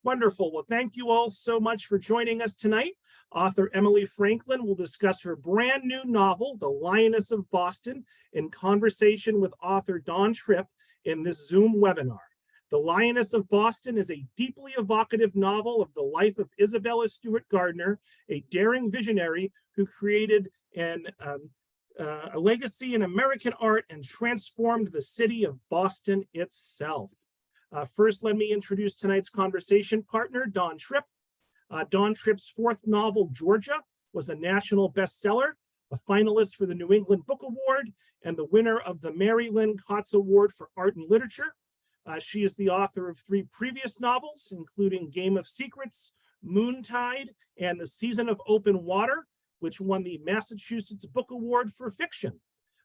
Wonderful. Well, thank you all so much for joining us tonight. Author Emily Franklin will discuss her brand new novel, The Lioness of Boston, in conversation with author Dawn Tripp in this Zoom webinar. The Lioness of Boston is a deeply evocative novel of the life of Isabella Stewart Gardner, a daring visionary who created a legacy in American art and transformed the city of Boston itself. First, let me introduce tonight's conversation partner, Dawn Tripp. Dawn Tripp's fourth novel, Georgia, was a national bestseller, a finalist for the New England Book Award, and the winner of the Mary Lynn Kotz Award for Art and Literature. She is the author of 3 previous novels, including Game of Secrets, Moontide, and The Season of Open Water, which won the Massachusetts Book Award for Fiction.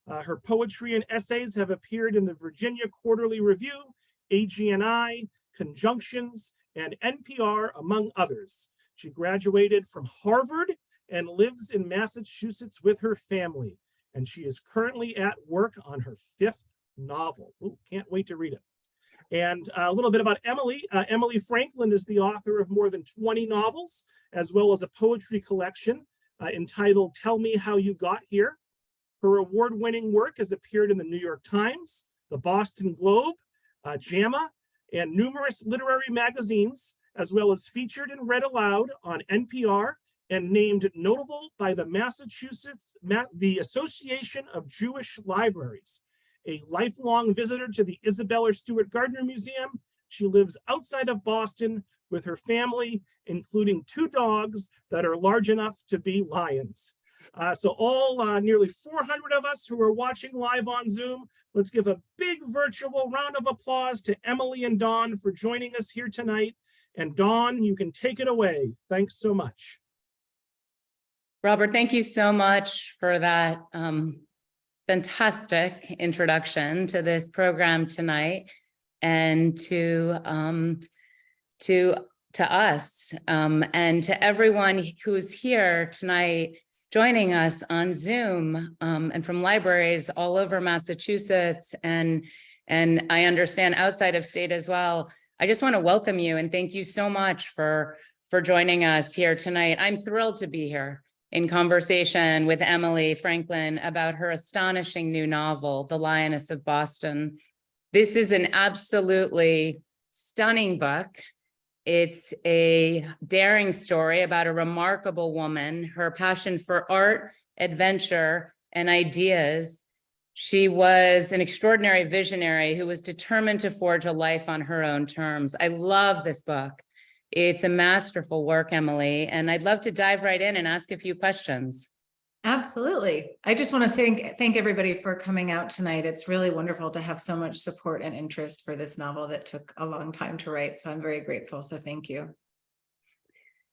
Her poetry and essays have appeared in the Virginia Quarterly Review, AGNI, Conjunctions, and NPR, among others. She graduated from Harvard and lives in Massachusetts with her family. And she is currently at work on her 5th novel. Ooh, can't wait to read it. And a little bit about Emily. Emily Franklin is the author of more than 20 novels, as well as a poetry collection entitled Tell Me How You Got Here. Her award-winning work has appeared in the New York Times, the Boston Globe, JAMA, and numerous literary magazines, as well as featured and read aloud on NPR and named notable by the Association of Jewish Libraries. A lifelong visitor to the Isabella Stewart Gardner Museum, she lives outside of Boston with her family, including 2 dogs that are large enough to be lions. So all nearly 400 of us who are watching live on Zoom, let's give a big virtual round of applause to Emily and Dawn for joining us here tonight. And Dawn, you can take it away. Thanks so much. Robert, thank you so much for that fantastic introduction to this program tonight and to us and to everyone who's here tonight joining us on Zoom and from libraries all over Massachusetts and I understand outside of state as well. I just want to welcome you and thank you so much for joining us here tonight. I'm thrilled to be here in conversation with Emily Franklin about her astonishing new novel, The Lioness of Boston. This is an absolutely stunning book. It's a daring story about a remarkable woman, her passion for art, adventure, and ideas. She was an extraordinary visionary who was determined to forge a life on her own terms. I love this book. It's a masterful work, Emily, and I'd love to dive right in and ask a few questions. Absolutely. I just want to thank everybody for coming out tonight. It's really wonderful to have so much support and interest for this novel that took a long time to write. So I'm very grateful. So thank you.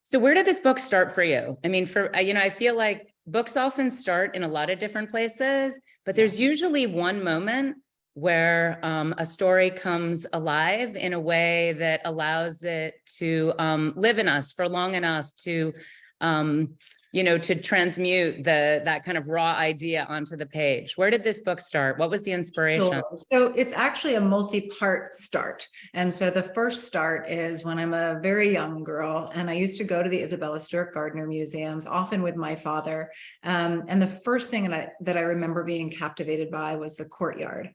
So where did this book start for you? I mean, I feel like books often start in a lot of different places, but there's usually one moment where a story comes alive in a way that allows it to live in us for long enough to to transmute that kind of raw idea onto the page. Where did this book start? What was the inspiration? Sure. So it's actually a multi-part start. And so the first start is when I'm a very young girl, and I used to go to the Isabella Stewart Gardner museums, often with my father. And the first thing that I remember being captivated by was the courtyard.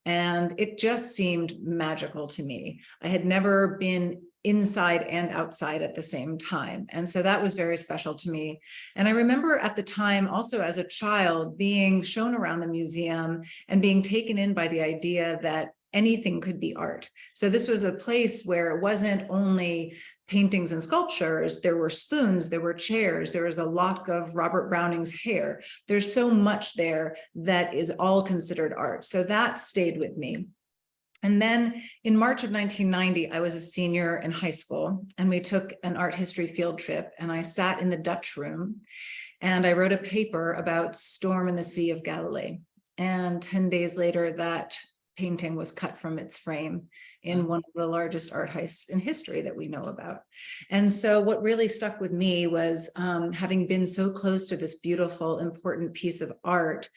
And it just seemed magical to me. I had never been inside and outside at the same time. And so that was very special to me. And I remember at the time, also as a child, being shown around the museum and being taken in by the idea that anything could be art. So this was a place where it wasn't only paintings and sculptures, there were spoons, there were chairs, there was a lock of Robert Browning's hair. There's so much there that is all considered art. So that stayed with me. And then in March of 1990, I was a senior in high school and we took an art history field trip and I sat in the Dutch room and I wrote a paper about Storm in the Sea of Galilee. And 10 days later, that painting was cut from its frame in one of the largest art heists in history that we know about. And so what really stuck with me was having been so close to this beautiful, important piece of art,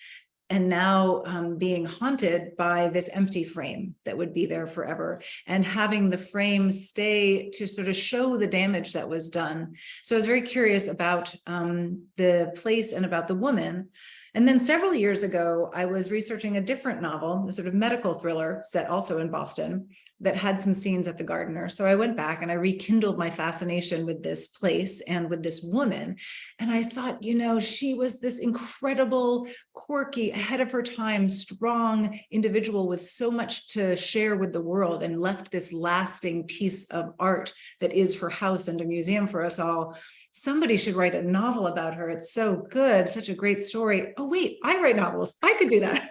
and now being haunted by this empty frame that would be there forever, and having the frame stay to sort of show the damage that was done. So I was very curious about the place and about the woman. And then several years ago, I was researching a different novel, a sort of medical thriller set also in Boston, that had some scenes at the Gardner. So I went back and I rekindled my fascination with this place and with this woman. And I thought, you know, she was this incredible, quirky, ahead of her time, strong individual with so much to share with the world, and left this lasting piece of art that is her house and a museum for us all. Somebody should write a novel about her. It's so good, such a great story. Oh, wait, I write novels. I could do that.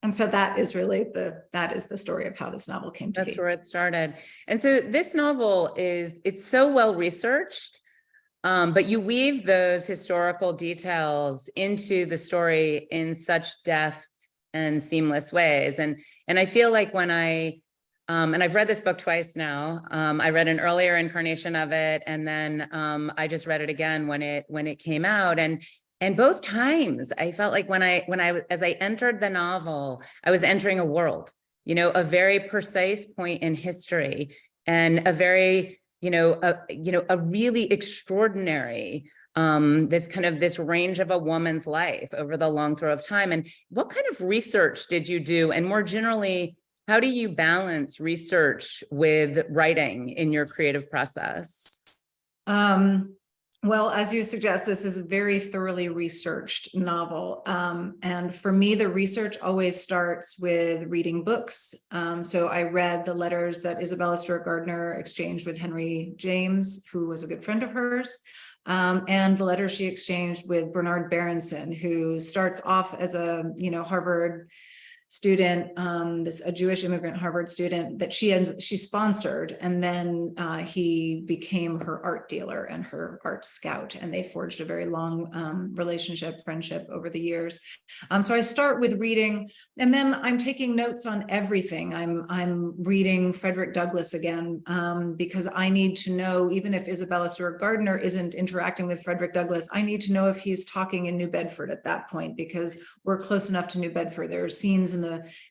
And so that is really the story of how this novel came to be. That's where it started. And so this novel it's so well researched, but you weave those historical details into the story in such deft and seamless ways. And I feel like when and I've read this book twice now. I read an earlier incarnation of it, and then I just read it again when it came out. And both times I felt like as I entered the novel, I was entering a world, you know, a very precise point in history, and a very, a really extraordinary, this range of a woman's life over the long throw of time. And what kind of research did you do? And more generally, how do you balance research with writing in your creative process? Well, as you suggest, this is a very thoroughly researched novel. And for me, the research always starts with reading books. So I read the letters that Isabella Stewart Gardner exchanged with Henry James, who was a good friend of hers, and the letter she exchanged with Bernard Berenson, who starts off as a, Harvard student, a Jewish immigrant Harvard student that she sponsored, and then he became her art dealer and her art scout, and they forged a very long friendship over the years. So I start with reading, and then I'm taking notes on everything. I'm reading Frederick Douglass again, because I need to know, even if Isabella Stewart Gardner isn't interacting with Frederick Douglass, I need to know if he's talking in New Bedford at that point, because we're close enough to New Bedford. There are scenes in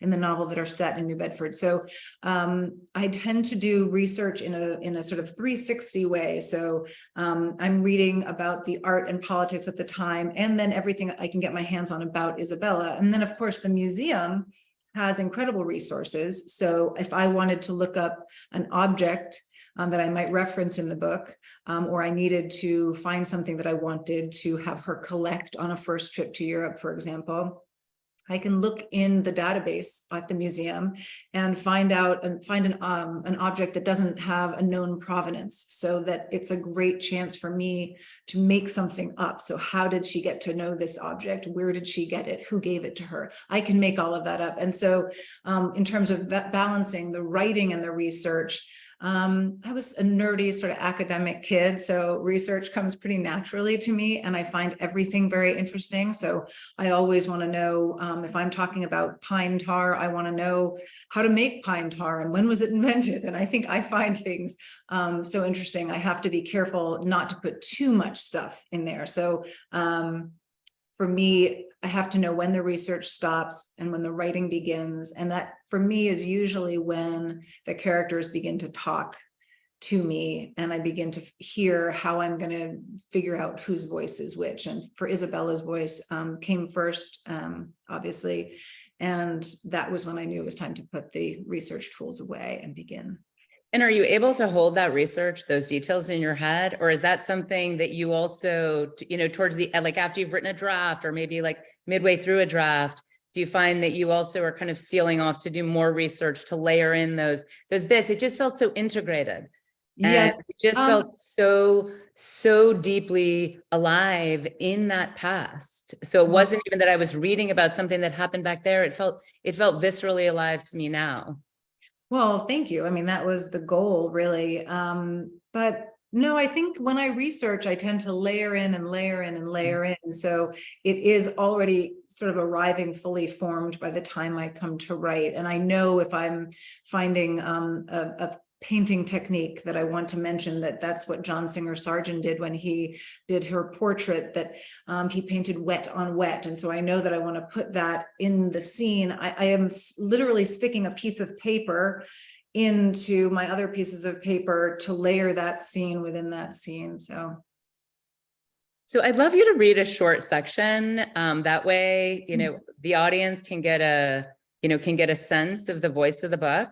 the novel that are set in New Bedford. So I tend to do research in a sort of 360 way. So I'm reading about the art and politics at the time, and then everything I can get my hands on about Isabella. And then, of course, the museum has incredible resources. So if I wanted to look up an object that I might reference in the book, or I needed to find something that I wanted to have her collect on a first trip to Europe, for example, I can look in the database at the museum and find an object that doesn't have a known provenance, so that it's a great chance for me to make something up. So how did she get to know this object? Where did she get it? Who gave it to her? I can make all of that up. And so in terms of balancing the writing and the research, I was a nerdy sort of academic kid, so research comes pretty naturally to me, and I find everything very interesting. So I always want to know, if I'm talking about pine tar, I want to know how to make pine tar and when was it invented. And I think I find things so interesting. I have to be careful not to put too much stuff in there. So for me, I have to know when the research stops and when the writing begins. And that, for me, is usually when the characters begin to talk to me and I begin to hear how I'm going to figure out whose voice is which. And for Isabella's voice came first, obviously. And that was when I knew it was time to put the research tools away and begin. And are you able to hold that research, those details in your head? Or is that something that you also, towards the, like after you've written a draft or maybe like midway through a draft, do you find that you also are kind of sealing off to do more research, to layer in those bits? It just felt so integrated. Yes. And it just felt so deeply alive in that past. So it wasn't even that I was reading about something that happened back there. It felt viscerally alive to me now. Well, thank you. I mean, that was the goal, really. But no, I think when I research, I tend to layer in and layer in and layer in. So it is already sort of arriving fully formed by the time I come to write. And I know if I'm finding a painting technique that I want to mention, that's what John Singer Sargent did when he did her portrait, that he painted wet on wet. And so I know that I want to put that in the scene. I am literally sticking a piece of paper into my other pieces of paper to layer that scene within that scene. So I'd love you to read a short section. That way, the audience can get a sense of the voice of the book.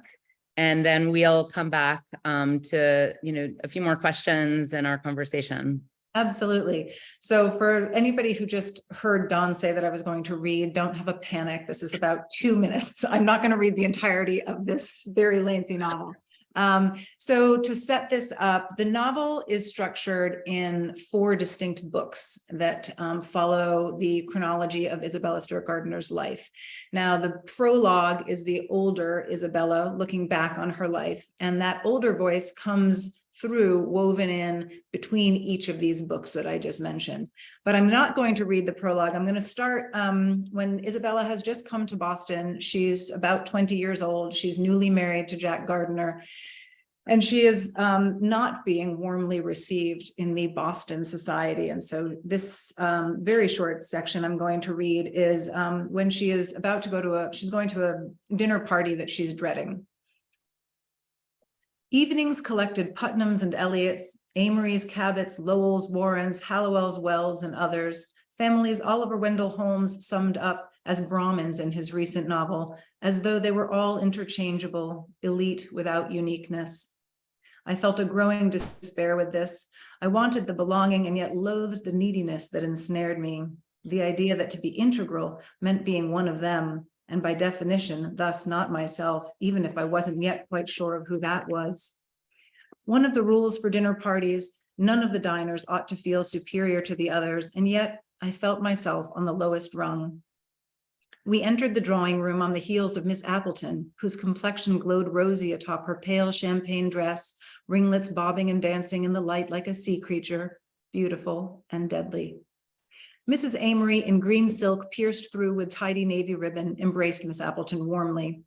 And then we'll come back to, a few more questions in our conversation. Absolutely. So for anybody who just heard Dawn say that I was going to read, don't have a panic. This is about 2 minutes. I'm not going to read the entirety of this very lengthy novel. So to set this up, the novel is structured in 4 distinct books that follow the chronology of Isabella Stewart Gardner's life. Now, the prologue is the older Isabella looking back on her life, and that older voice comes through, woven in between each of these books that I just mentioned. But I'm not going to read the prologue. I'm going to start when Isabella has just come to Boston. She's about 20 years old. She's newly married to Jack Gardner. And she is not being warmly received in the Boston society. And so this very short section I'm going to read is when she is about to go she's going to a dinner party that she's dreading. Evenings collected Putnams and Elliots, Amory's, Cabots, Lowell's, Warrens, Hallowell's, Wells, and others, families Oliver Wendell Holmes summed up as Brahmins in his recent novel, as though they were all interchangeable, elite without uniqueness. I felt a growing despair with this. I wanted the belonging and yet loathed the neediness that ensnared me, the idea that to be integral meant being one of them, and by definition, thus not myself, even if I wasn't yet quite sure of who that was. One of the rules for dinner parties, none of the diners ought to feel superior to the others, and yet I felt myself on the lowest rung. We entered the drawing room on the heels of Miss Appleton, whose complexion glowed rosy atop her pale champagne dress, ringlets bobbing and dancing in the light like a sea creature, beautiful and deadly. Mrs. Amory, in green silk pierced through with tidy navy ribbon, embraced Miss Appleton warmly.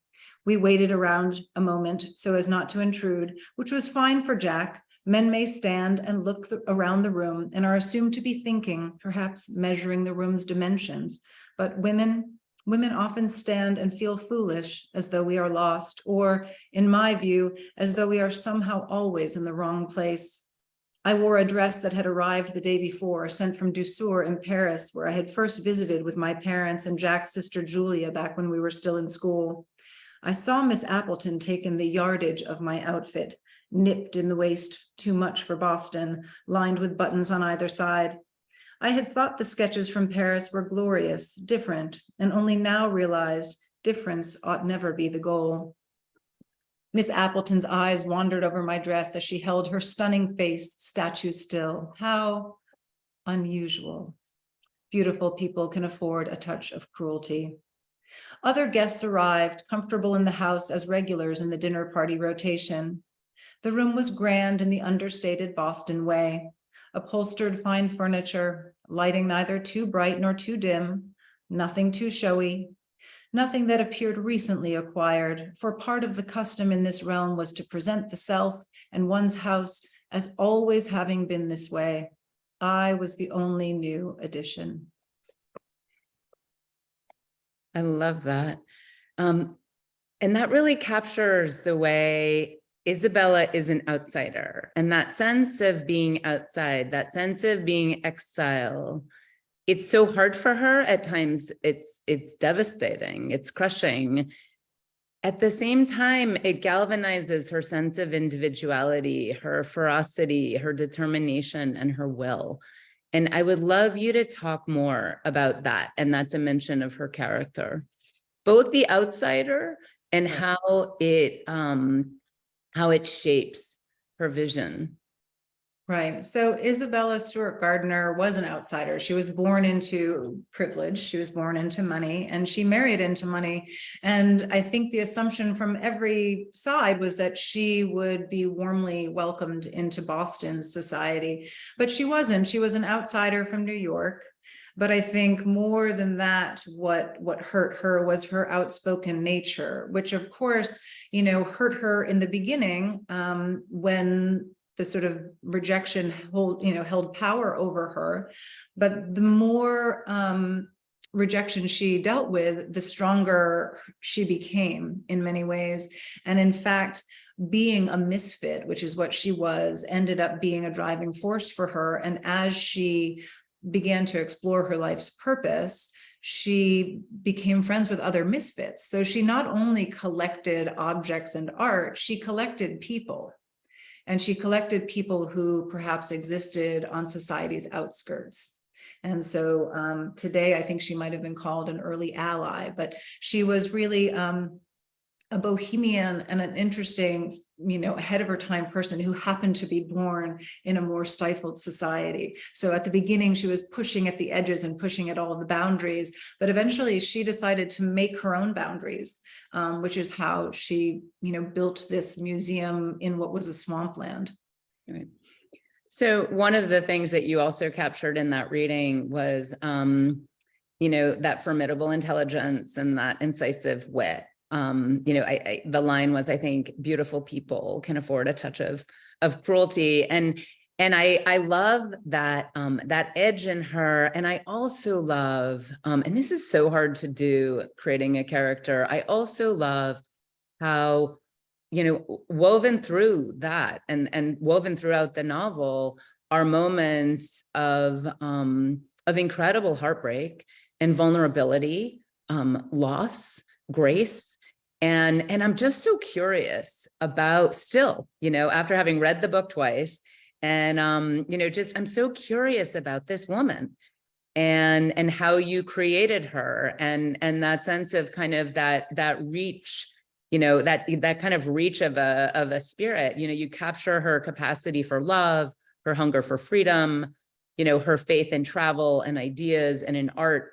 We waited around a moment so as not to intrude, which was fine for Jack. Men may stand and look around the room and are assumed to be thinking, perhaps measuring the room's dimensions. But women often stand and feel foolish, as though we are lost, or, in my view, as though we are somehow always in the wrong place. I wore a dress that had arrived the day before, sent from Douceur in Paris, where I had first visited with my parents and Jack's sister Julia back when we were still in school. I saw Miss Appleton taking the yardage of my outfit, nipped in the waist, too much for Boston, lined with buttons on either side. I had thought the sketches from Paris were glorious, different, and only now realized difference ought never be the goal. Miss Appleton's eyes wandered over my dress as she held her stunning face statue still. How unusual. Beautiful people can afford a touch of cruelty. Other guests arrived, comfortable in the house as regulars in the dinner party rotation. The room was grand in the understated Boston way. Upholstered fine furniture, lighting neither too bright nor too dim, nothing too showy, nothing that appeared recently acquired, for part of the custom in this realm was to present the self and one's house as always having been this way. I was the only new addition. I love that. And that really captures the way Isabella is an outsider, and that sense of being outside, that sense of being exile. It's so hard for her at times. It's devastating. It's crushing. At the same time, it galvanizes her sense of individuality, her ferocity, her determination, and her will. And I would love you to talk more about that and that dimension of her character, both the outsider and how it shapes her vision. Right. So Isabella Stewart Gardner was an outsider. She was born into privilege. She was born into money, and she married into money. And I think the assumption from every side was that she would be warmly welcomed into Boston's society, but she wasn't. She was an outsider from New York. But I think more than that, what hurt her was her outspoken nature, which of course, hurt her in the beginning, when the sort of rejection held power over her. But the more rejection she dealt with, the stronger she became in many ways. And in fact, being a misfit, which is what she was, ended up being a driving force for her. And as she began to explore her life's purpose, she became friends with other misfits. So she not only collected objects and art, she collected people. And she collected people who perhaps existed on society's outskirts. And so today, I think she might have been called an early ally, but she was really a bohemian and an interesting, ahead of her time person who happened to be born in a more stifled society. So at the beginning, she was pushing at the edges and pushing at all of the boundaries, but eventually she decided to make her own boundaries, which is how she, built this museum in what was a swampland. Right. So one of the things that you also captured in that reading was, that formidable intelligence and that incisive wit. The line was, I think, beautiful people can afford a touch of cruelty. And I love that, that edge in her. And I also love, and this is so hard to do, creating a character. I also love how, woven through that and woven throughout the novel are moments of incredible heartbreak and vulnerability, loss, grace. And I'm just so curious about still, after having read the book twice and, I'm so curious about this woman and how you created her and that sense of kind of that reach, that kind of reach of a spirit. You capture her capacity for love, her hunger for freedom, her faith in travel and ideas and in art.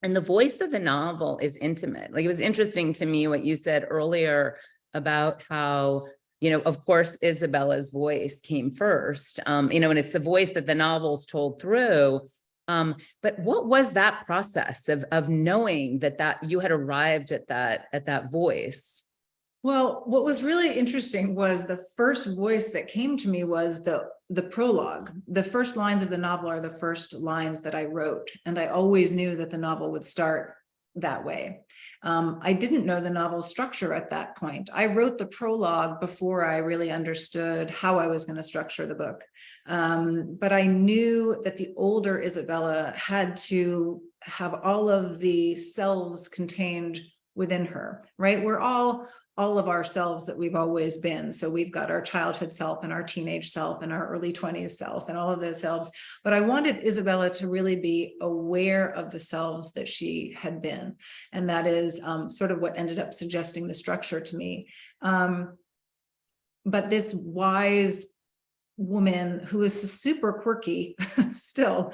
And the voice of the novel is intimate. Like, it was interesting to me what you said earlier about how, of course, Isabella's voice came first, and it's the voice that the novel's told through. But what was that process of knowing that you had arrived at that voice? Well, what was really interesting was the first voice that came to me was the prologue. The first lines of the novel are the first lines that I wrote, and I always knew that the novel would start that way. I didn't know the novel's structure at that point. I wrote the prologue before I really understood how I was going to structure the book. But I knew that the older Isabella had to have all of the selves contained within her, right? We're all of ourselves that we've always been. So we've got our childhood self and our teenage self and our early 20s self and all of those selves. But I wanted Isabella to really be aware of the selves that she had been. And that is sort of what ended up suggesting the structure to me. But this wise woman who is super quirky still,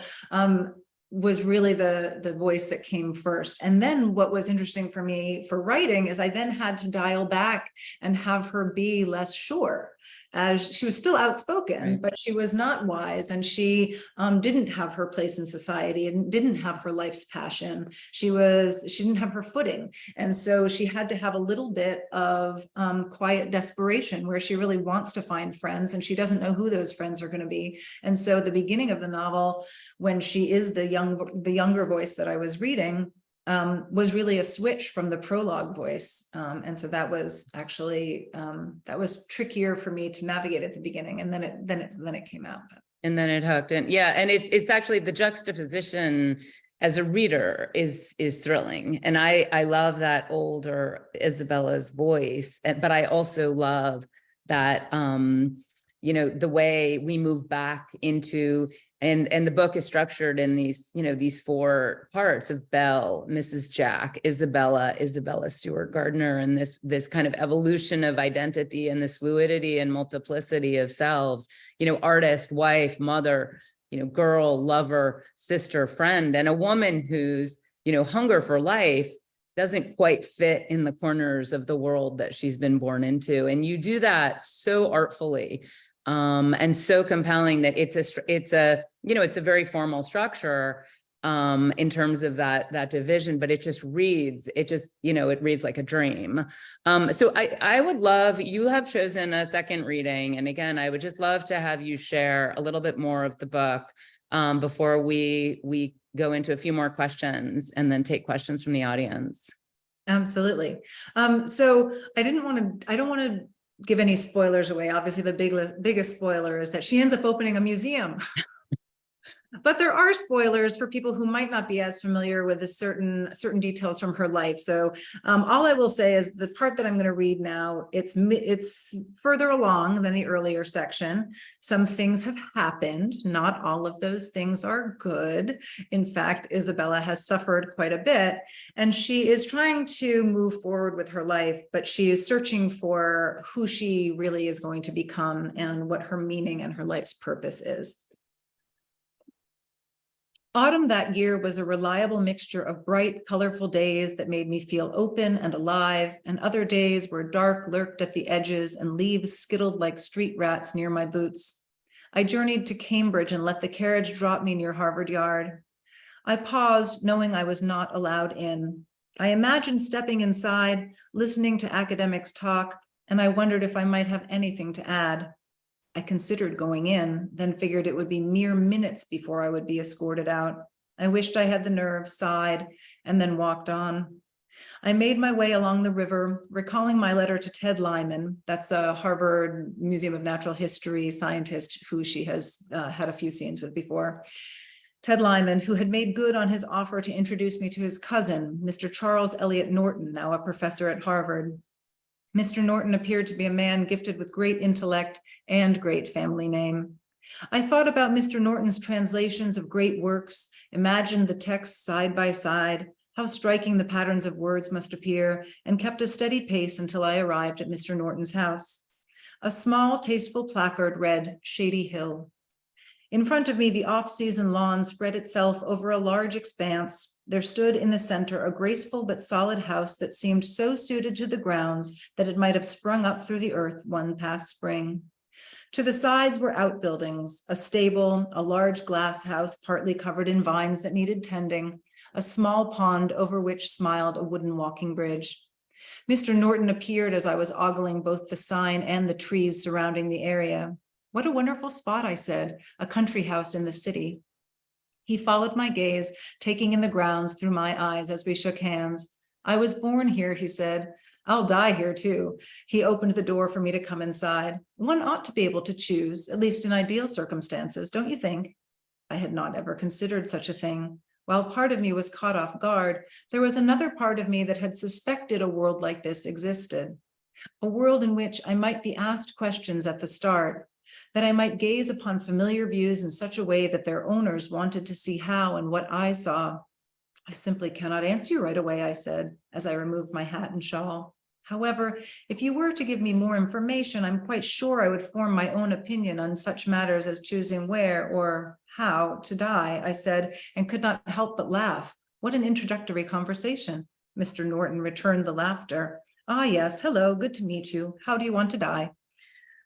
was really the voice that came first. And then what was interesting for me for writing is I then had to dial back and have her be less sure. As she was still outspoken, right, but she was not wise, and she didn't have her place in society and didn't have her life's passion. She didn't have her footing. And so she had to have a little bit of quiet desperation where she really wants to find friends and she doesn't know who those friends are going to be. And so the beginning of the novel, when she is the younger voice that I was reading, was really a switch from the prologue voice. And so that was actually, that was trickier for me to navigate at the beginning. And then it came out. And then it hooked in. Yeah. And it's actually the juxtaposition as a reader is thrilling. And I love that older Isabella's voice, but I also love that, the way we move back into, and the book is structured in these four parts of Belle, Mrs. Jack, Isabella Stewart Gardner, and this kind of evolution of identity and this fluidity and multiplicity of selves, artist, wife, mother, girl, lover, sister, friend, and a woman whose, hunger for life doesn't quite fit in the corners of the world that she's been born into. And you do that so artfully. And so compelling that it's a very formal structure. in terms of that division, but it just reads, it reads like a dream. So I would love, you have chosen a second reading. And again, I would just love to have you share a little bit more of the book before we go into a few more questions and then take questions from the audience. Absolutely. So I don't want to give any spoilers away. Obviously, the biggest spoiler is that she ends up opening a museum. But there are spoilers for people who might not be as familiar with the certain details from her life. So all I will say is the part that I'm going to read now, it's further along than the earlier section. Some things have happened. Not all of those things are good. In fact, Isabella has suffered quite a bit, and she is trying to move forward with her life, but she is searching for who she really is going to become and what her meaning and her life's purpose is. Autumn that year was a reliable mixture of bright, colorful days that made me feel open and alive, and other days where dark lurked at the edges and leaves skittled like street rats near my boots. I journeyed to Cambridge and let the carriage drop me near Harvard Yard. I paused, knowing I was not allowed in. I imagined stepping inside, listening to academics talk, and I wondered if I might have anything to add. I considered going in, then figured it would be mere minutes before I would be escorted out. I wished I had the nerve, sighed, and then walked on. I made my way along the river, recalling my letter to Ted Lyman. That's a Harvard Museum of Natural History scientist who she has had a few scenes with before. Ted Lyman, who had made good on his offer to introduce me to his cousin, Mr. Charles Eliot Norton, now a professor at Harvard. Mr. Norton appeared to be a man gifted with great intellect and great family name. I thought about Mr. Norton's translations of great works, imagined the texts side by side, how striking the patterns of words must appear, and kept a steady pace until I arrived at Mr. Norton's house. A small, tasteful placard read, Shady Hill. In front of me, the off-season lawn spread itself over a large expanse. There stood in the center a graceful but solid house that seemed so suited to the grounds that it might have sprung up through the earth one past spring. To the sides were outbuildings, a stable, a large glass house partly covered in vines that needed tending, a small pond over which smiled a wooden walking bridge. Mr. Norton appeared as I was ogling both the sign and the trees surrounding the area. What a wonderful spot, I said, a country house in the city. He followed my gaze, taking in the grounds through my eyes as we shook hands. I was born here, he said. I'll die here too. He opened the door for me to come inside. One ought to be able to choose, at least in ideal circumstances, don't you think? I had not ever considered such a thing. While part of me was caught off guard, there was another part of me that had suspected a world like this existed. A world in which I might be asked questions at the start, that I might gaze upon familiar views in such a way that their owners wanted to see how and what I saw. I simply cannot answer you right away, I said, as I removed my hat and shawl. However, if you were to give me more information, I'm quite sure I would form my own opinion on such matters as choosing where or how to die, I said, and could not help but laugh. What an introductory conversation. Mr. Norton returned the laughter. Ah, yes, hello, good to meet you. How do you want to die?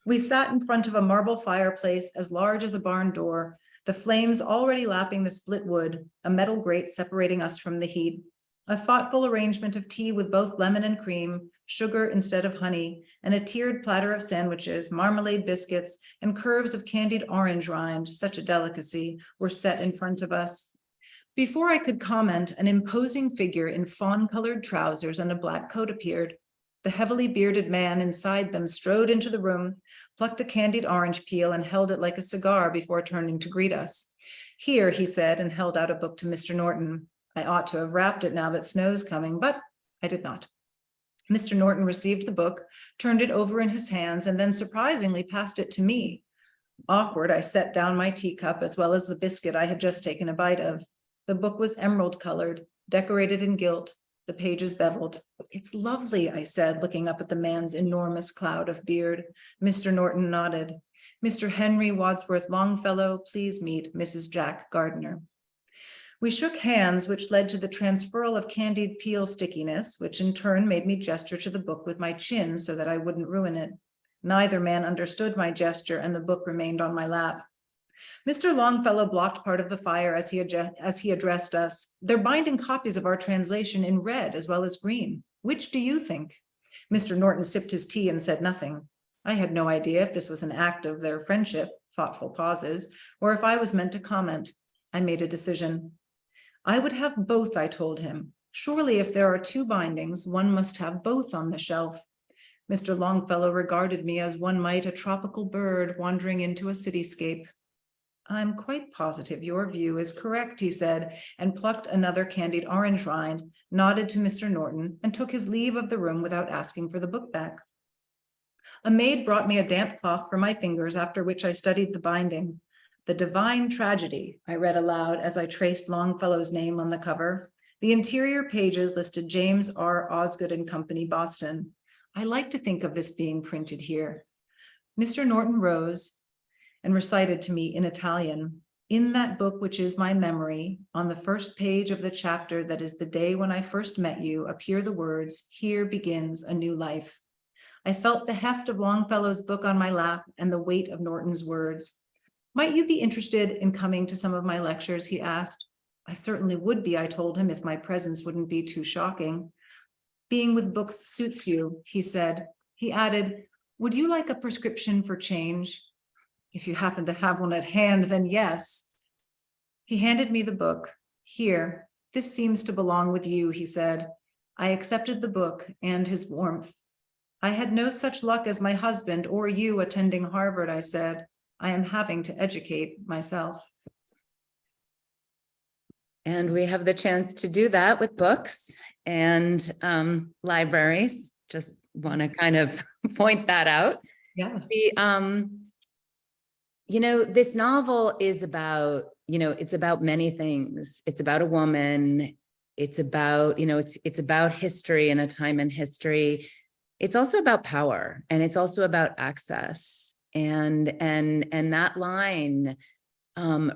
We sat in front of a marble fireplace as large as a barn door, the flames already lapping the split wood, a metal grate separating us from the heat. A thoughtful arrangement of tea with both lemon and cream, sugar instead of honey, and a tiered platter of sandwiches, marmalade biscuits, and curves of candied orange rind, such a delicacy, were set in front of us. Before I could comment, an imposing figure in fawn-colored trousers and a black coat appeared. The heavily bearded man inside them strode into the room, plucked a candied orange peel and held it like a cigar before turning to greet us. Here, he said, and held out a book to Mr. Norton. I ought to have wrapped it now that snow's coming, but I did not. Mr. Norton received the book, turned it over in his hands, and then surprisingly passed it to me. Awkward, I set down my teacup as well as the biscuit I had just taken a bite of. The book was emerald colored, decorated in gilt, the pages beveled. It's lovely, I said, looking up at the man's enormous cloud of beard. Mr. Norton nodded. Mr. Henry Wadsworth Longfellow, please meet Mrs. Jack Gardner. We shook hands, which led to the transferal of candied peel stickiness, which in turn made me gesture to the book with my chin so that I wouldn't ruin it. Neither man understood my gesture, and the book remained on my lap. Mr. Longfellow blocked part of the fire as he addressed us. They're binding copies of our translation in red as well as green. Which do you think? Mr. Norton sipped his tea and said nothing. I had no idea if this was an act of their friendship, thoughtful pauses, or if I was meant to comment. I made a decision. I would have both, I told him. Surely if there are two bindings, one must have both on the shelf. Mr. Longfellow regarded me as one might a tropical bird wandering into a cityscape. I'm quite positive your view is correct, he said, and plucked another candied orange rind, nodded to Mr. Norton, and took his leave of the room without asking for the book back. A maid brought me a damp cloth for my fingers, after which I studied the binding. The Divine Tragedy, I read aloud as I traced Longfellow's name on the cover. The interior pages listed James R. Osgood and Company, Boston. I like to think of this being printed here. Mr. Norton rose and recited to me in Italian, in that book which is my memory, on the first page of the chapter that is the day when I first met you, appear the words, here begins a new life. I felt the heft of Longfellow's book on my lap and the weight of Norton's words. Might you be interested in coming to some of my lectures, he asked. I certainly would be, I told him, if my presence wouldn't be too shocking. Being with books suits you, he said. He added, would you like a prescription for change? If you happen to have one at hand, then yes. He handed me the book. Here, this seems to belong with you, he said. I accepted the book and his warmth. I had no such luck as my husband or you attending Harvard, I said. I am having to educate myself. And we have the chance to do that with books and libraries. Just want to kind of point that out. Yeah. This novel is about, it's about many things. It's about a woman. It's about, it's about history and a time in history. It's also about power, and it's also about access. And that line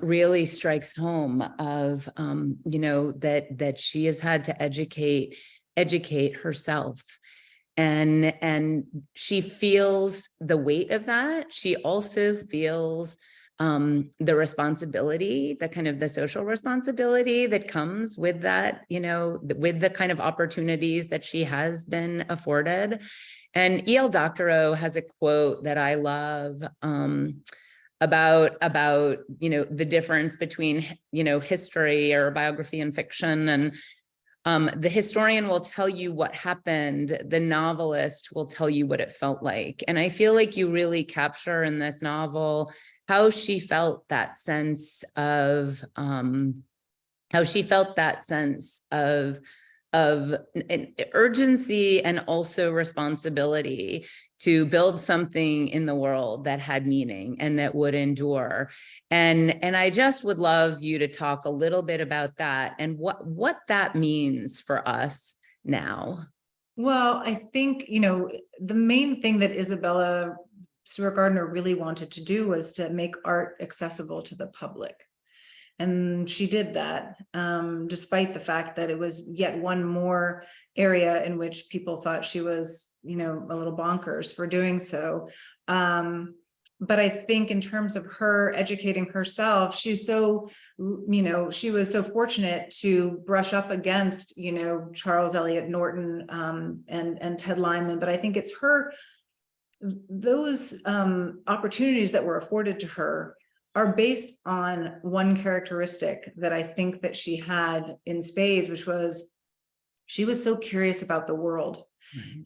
really strikes home of, that she has had to educate herself. And she feels the weight of that. She also feels the responsibility, the kind of the social responsibility that comes with that, with the kind of opportunities that she has been afforded. And E.L. Doctorow has a quote that I love about the difference between, history or biography and fiction. And the historian will tell you what happened. The novelist will tell you what it felt like. And I feel like you really capture in this novel how she felt that sense of urgency and also responsibility to build something in the world that had meaning and that would endure. And I just would love you to talk a little bit about that and what that means for us now. Well, I think, the main thing that Isabella Stewart Gardner really wanted to do was to make art accessible to the public. And she did that, despite the fact that it was yet one more area in which people thought she was, a little bonkers for doing so. But I think in terms of her educating herself, she's so, she was so fortunate to brush up against, Charles Eliot Norton and Ted Lyman. But I think it's those opportunities that were afforded to her are based on one characteristic that I think that she had in spades, which was she was so curious about the world.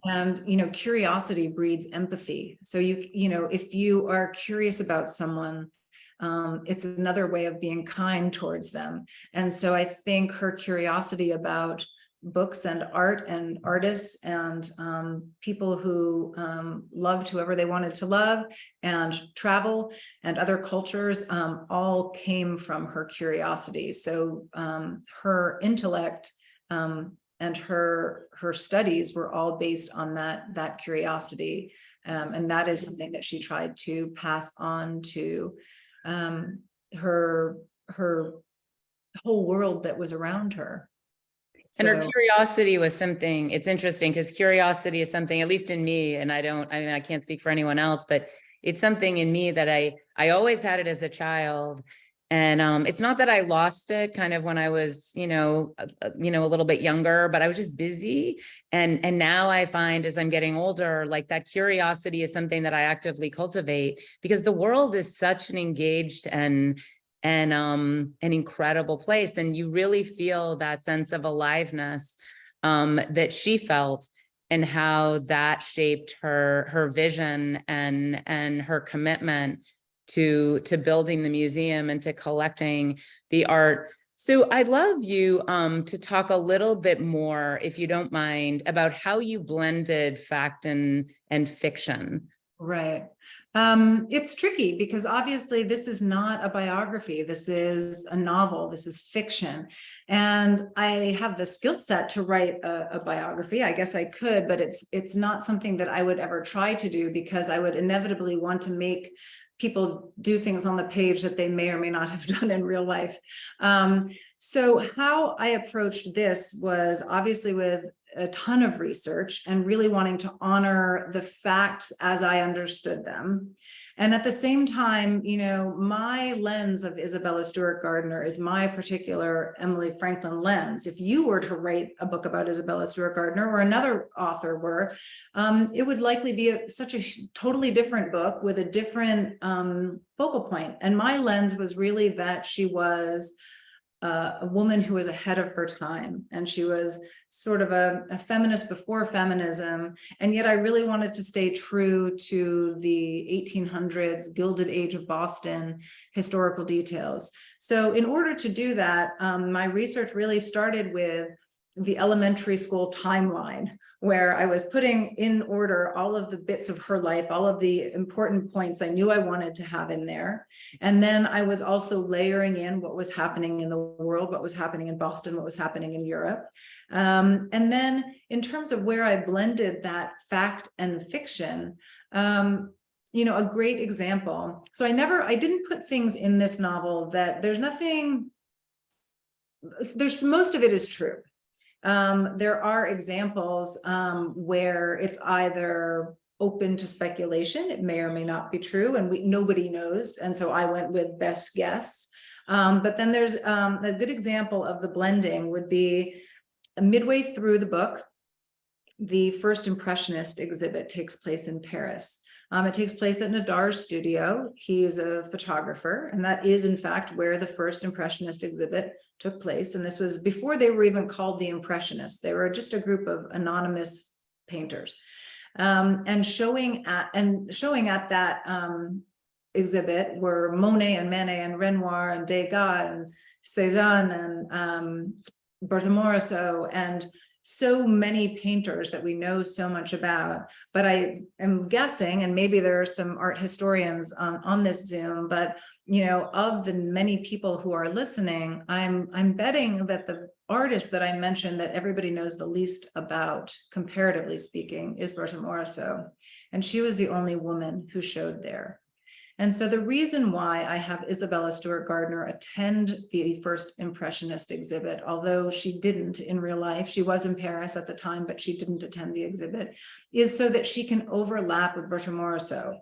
And, curiosity breeds empathy. So if you are curious about someone, it's another way of being kind towards them. And so I think her curiosity about books and art and artists and people who loved whoever they wanted to love and travel and other cultures all came from her curiosity. So her intellect and her studies were all based on that curiosity. And that is something that she tried to pass on to her whole world that was around her. And her curiosity was something, it's interesting because curiosity is something, at least in me, and I can't speak for anyone else, but it's something in me that I always had it as a child. And it's not that I lost it kind of when I was, a little bit younger, but I was just busy. And now I find as I'm getting older, like that curiosity is something that I actively cultivate, because the world is such an engaged and an incredible place. And you really feel that sense of aliveness that she felt, and how that shaped her vision and her commitment to building the museum and to collecting the art. So I'd love you to talk a little bit more, if you don't mind, about how you blended fact and fiction. Right. It's tricky because obviously this is not a biography. This is a novel. This is fiction. And I have the skill set to write a biography. I guess I could, but it's not something that I would ever try to do, because I would inevitably want to make people do things on the page that they may or may not have done in real life. So how I approached this was obviously with a ton of research and really wanting to honor the facts as I understood them. And at the same time, my lens of Isabella Stewart Gardner is my particular Emily Franklin lens. If you were to write a book about Isabella Stewart Gardner, or another author were, it would likely be such a totally different book with a different focal point. And my lens was really that she was a woman who was ahead of her time, and she was sort of a feminist before feminism, and yet I really wanted to stay true to the 1800s Gilded Age of Boston historical details. So in order to do that, my research really started with the elementary school timeline, where I was putting in order all of the bits of her life, all of the important points I knew I wanted to have in there. And then I was also layering in what was happening in the world, what was happening in Boston, what was happening in Europe. And then in terms of where I blended that fact and fiction, a great example. So I didn't put things in this novel that most of it is true. There are examples where it's either open to speculation, it may or may not be true, and nobody knows, and so I went with best guess. But then there's a good example of the blending would be midway through the book. The first Impressionist exhibit takes place in Paris. It takes place at Nadar's studio. He is a photographer, and that is in fact where the first Impressionist exhibit took place. And this was before they were even called the Impressionists. They were just a group of anonymous painters. And showing at that exhibit were Monet and Manet and Renoir and Degas and Cézanne and Bertha Morisot, and so many painters that we know so much about. But I am guessing, and maybe there are some art historians on this Zoom, but of the many people who are listening, I'm betting that the artist that I mentioned that everybody knows the least about, comparatively speaking, is Bertha Morisot. And she was the only woman who showed there. And so the reason why I have Isabella Stewart Gardner attend the first Impressionist exhibit, although she didn't in real life, she was in Paris at the time, but she didn't attend the exhibit, is so that she can overlap with Bertha Morisot.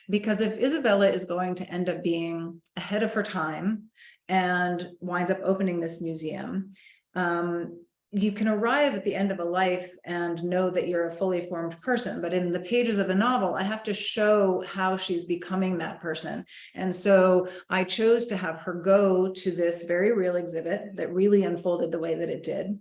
Because if Isabella is going to end up being ahead of her time and winds up opening this museum, you can arrive at the end of a life and know that you're a fully formed person. But in the pages of a novel, I have to show how she's becoming that person. And so I chose to have her go to this very real exhibit that really unfolded the way that it did.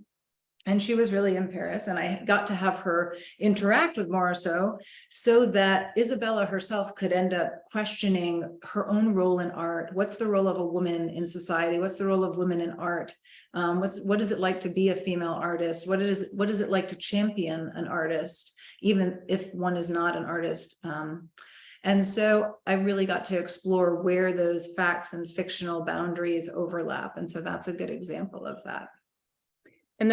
And she was really in Paris, and I got to have her interact with Morisot so that Isabella herself could end up questioning her own role in art. What's the role of a woman in society? What's the role of women in art? What is it like to be a female artist? What is it like to champion an artist, even if one is not an artist? And so I really got to explore where those facts and fictional boundaries overlap. And so that's a good example of that. And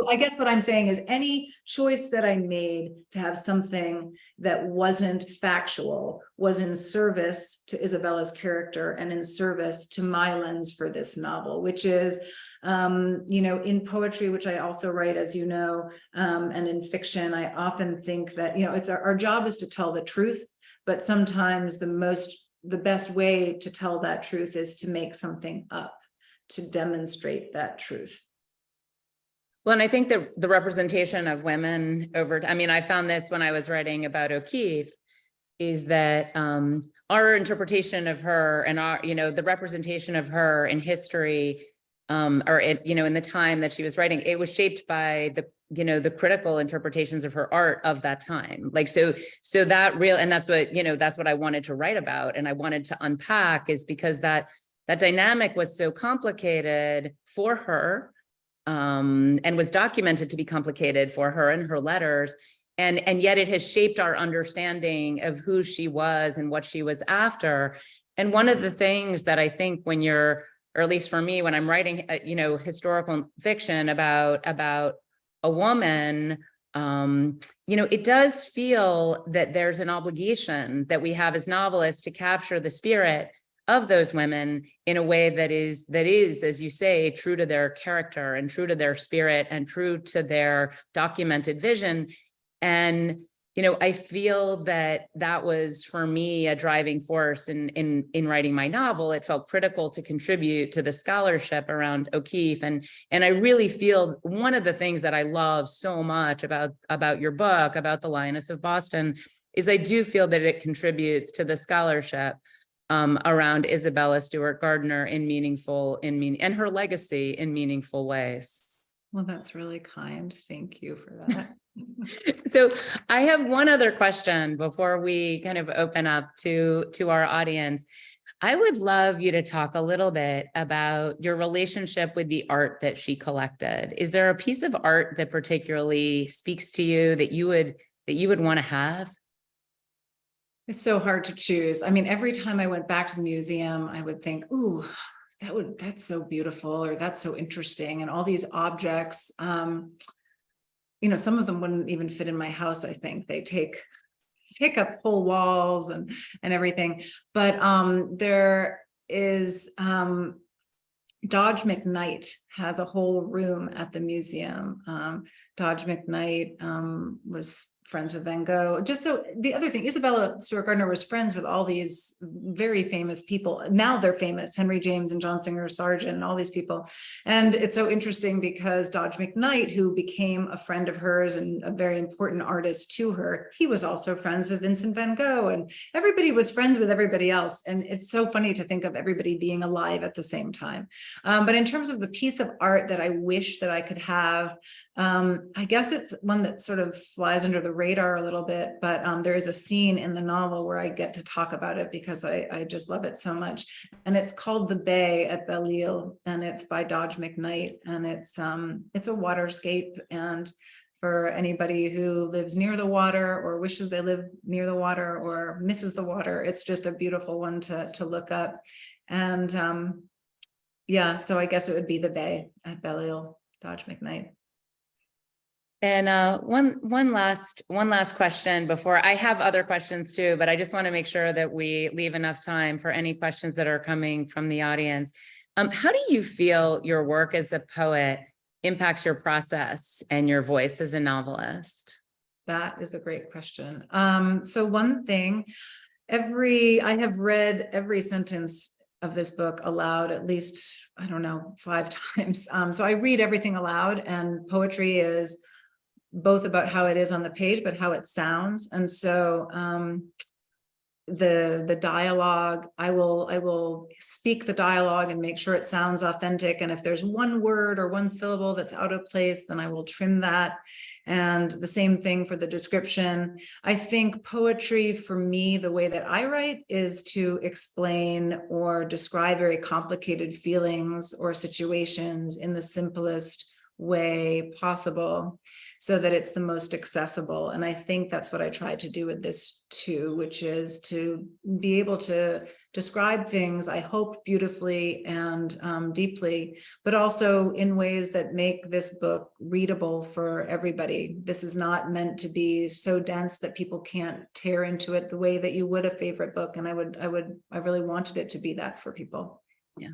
I guess what I'm saying is any choice that I made to have something that wasn't factual was in service to Isabella's character and in service to my lens for this novel, which is, in poetry, which I also write, as you know, and in fiction, I often think that, it's our job is to tell the truth, but sometimes the best way to tell that truth is to make something up, to demonstrate that truth. Well, and I think the representation of women I mean, I found this when I was writing about O'Keeffe, is that our interpretation of her and our, the representation of her in history, in the time that she was writing, it was shaped by the critical interpretations of her art of that time. Like, so that and that's what I wanted to write about. And I wanted to unpack, is because that dynamic was so complicated for her, and was documented to be complicated for her in her letters. And yet it has shaped our understanding of who she was and what she was after. And one of the things that I think when you're, or at least for me, when I'm writing, historical fiction about a woman, it does feel that there's an obligation that we have as novelists to capture the spirit of those women in a way that is, as you say, true to their character and true to their spirit and true to their documented vision. And, I feel that was for me a driving force in writing my novel. It felt critical to contribute to the scholarship around O'Keeffe. And I really feel one of the things that I love so much about your book, about the Lioness of Boston, is I do feel that it contributes to the scholarship around Isabella Stewart Gardner and her legacy in meaningful ways. Well, that's really kind. Thank you for that. So I have one other question before we kind of open up to our audience. I would love you to talk a little bit about your relationship with the art that she collected. Is there a piece of art that particularly speaks to you that you would want to have? It's so hard to choose. I mean, every time I went back to the museum, I would think, ooh, that's so beautiful, or that's so interesting. And all these objects, some of them wouldn't even fit in my house. I think they take up whole walls and everything. But there is Dodge McKnight has a whole room at the museum. Dodge McKnight was friends with Van Gogh. Just so the other thing, Isabella Stewart Gardner was friends with all these very famous people. Now they're famous, Henry James and John Singer Sargent and all these people. And it's so interesting because Dodge McKnight, who became a friend of hers and a very important artist to her, he was also friends with Vincent van Gogh, and everybody was friends with everybody else. And it's so funny to think of everybody being alive at the same time. But in terms of the piece of art that I wish that I could have, I guess it's one that sort of flies under the radar a little bit, but there is a scene in the novel where I get to talk about it because I just love it so much. And it's called The Bay at Belle-Île, and it's by Dodge McKnight, and it's a waterscape. And for anybody who lives near the water or wishes they live near the water or misses the water, it's just a beautiful one to look up. And so I guess it would be The Bay at Belle-Île, Dodge McKnight. And one last question before I have other questions too, but I just want to make sure that we leave enough time for any questions that are coming from the audience. How do you feel your work as a poet impacts your process and your voice as a novelist? That is a great question. So one thing, I have read every sentence of this book aloud at least, 5 times. So I read everything aloud, and poetry is both about how it is on the page, but how it sounds. And so the dialogue, I will speak the dialogue and make sure it sounds authentic. And if there's one word or one syllable that's out of place, then I will trim that. And the same thing for the description. I think poetry for me, the way that I write, is to explain or describe very complicated feelings or situations in the simplest way possible, so that it's the most accessible. And I think that's what I tried to do with this too, which is to be able to describe things, I hope, beautifully and deeply, but also in ways that make this book readable for everybody. This is not meant to be so dense that people can't tear into it the way that you would a favorite book. And I really wanted it to be that for people. Yeah,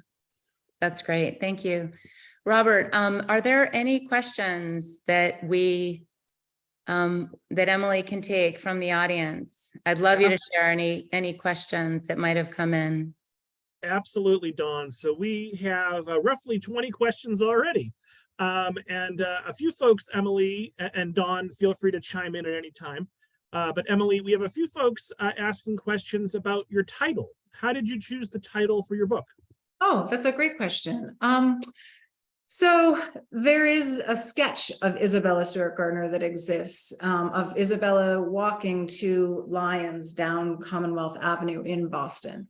that's great. Thank you. Robert, are there any questions that we that Emily can take from the audience. I'd love you to share any questions that might have come in. Absolutely, Dawn. So we have roughly 20 questions already. And a few folks, Emily and Dawn, feel free to chime in at any time. But Emily, we have a few folks asking questions about your title. How did you choose the title for your book? Oh, that's a great question. So there is a sketch of Isabella Stewart Gardner that exists, of Isabella walking 2 lions down Commonwealth Avenue in Boston.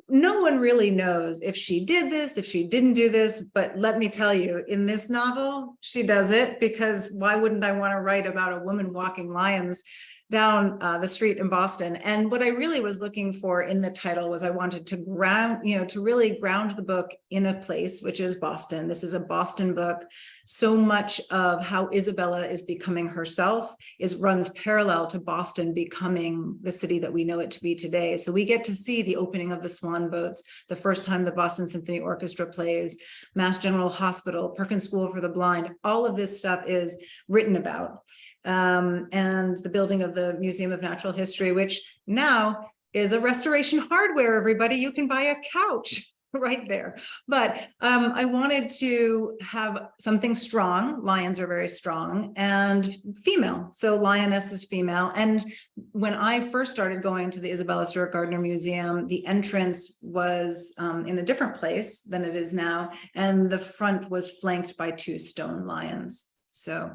No one really knows if she did this, if she didn't do this, but let me tell you, in this novel, she does it, because why wouldn't I want to write about a woman walking lions down the street in Boston? And what I really was looking for in the title was I wanted to ground, to really ground the book in a place, which is Boston. This is a Boston book. So much of how Isabella is becoming herself runs parallel to Boston becoming the city that we know it to be today. So we get to see the opening of the Swan boats, the first time the Boston Symphony Orchestra plays, Mass General Hospital, Perkins School for the Blind. All of this stuff is written about. And the building of the Museum of Natural History, which now is a Restoration Hardware, everybody. You can buy a couch right there. But I wanted to have something strong. Lions are very strong and female. So Lioness is female. And when I first started going to the Isabella Stewart Gardner Museum, the entrance was in a different place than it is now. And the front was flanked by 2 stone lions. So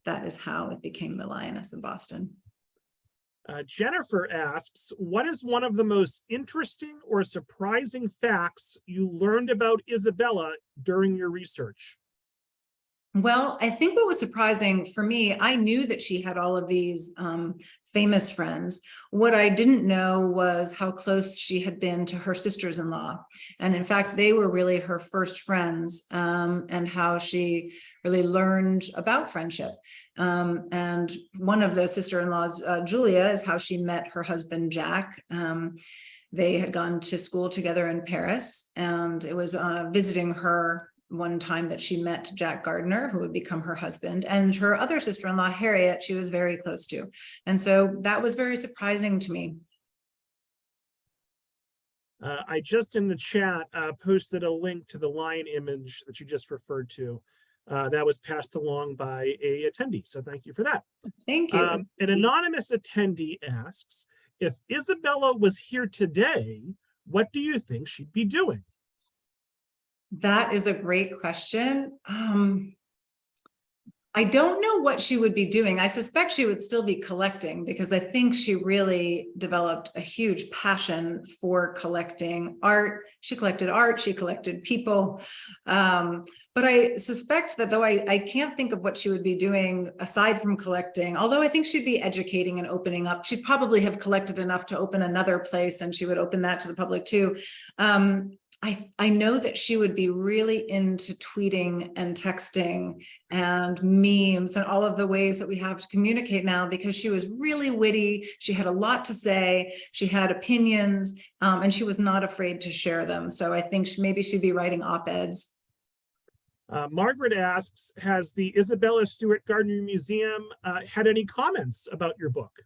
that is how it became the Lioness of Boston. Jennifer asks, what is one of the most interesting or surprising facts you learned about Isabella during your research? Well, I think what was surprising for me, I knew that she had all of these famous friends. What I didn't know was how close she had been to her sisters-in-law. And in fact, they were really her first friends, and how she really learned about friendship. And one of the sister-in-laws, Julia, is how she met her husband, Jack. They had gone to school together in Paris, and it was visiting her one time that she met Jack Gardner, who would become her husband, and her other sister-in-law, Harriet, she was very close to. And so that was very surprising to me. I just in the chat posted a link to the lion image that you just referred to. That was passed along by a attendee. So thank you for that. Thank you. An anonymous attendee asks, if Isabella was here today, what do you think she'd be doing? That is a great question. I don't know what she would be doing. I suspect she would still be collecting, because I think she really developed a huge passion for collecting art. She collected people. But I suspect that though I can't think of what she would be doing aside from collecting, although I think she'd be educating and opening up. She'd probably have collected enough to open another place, and she would open that to the public too. I know that she would be really into tweeting and texting and memes and all of the ways that we have to communicate now, because she was really witty. She had a lot to say. She had opinions, and she was not afraid to share them. So I think maybe she'd be writing op-eds. Margaret asks, has the Isabella Stewart Gardner Museum had any comments about your book?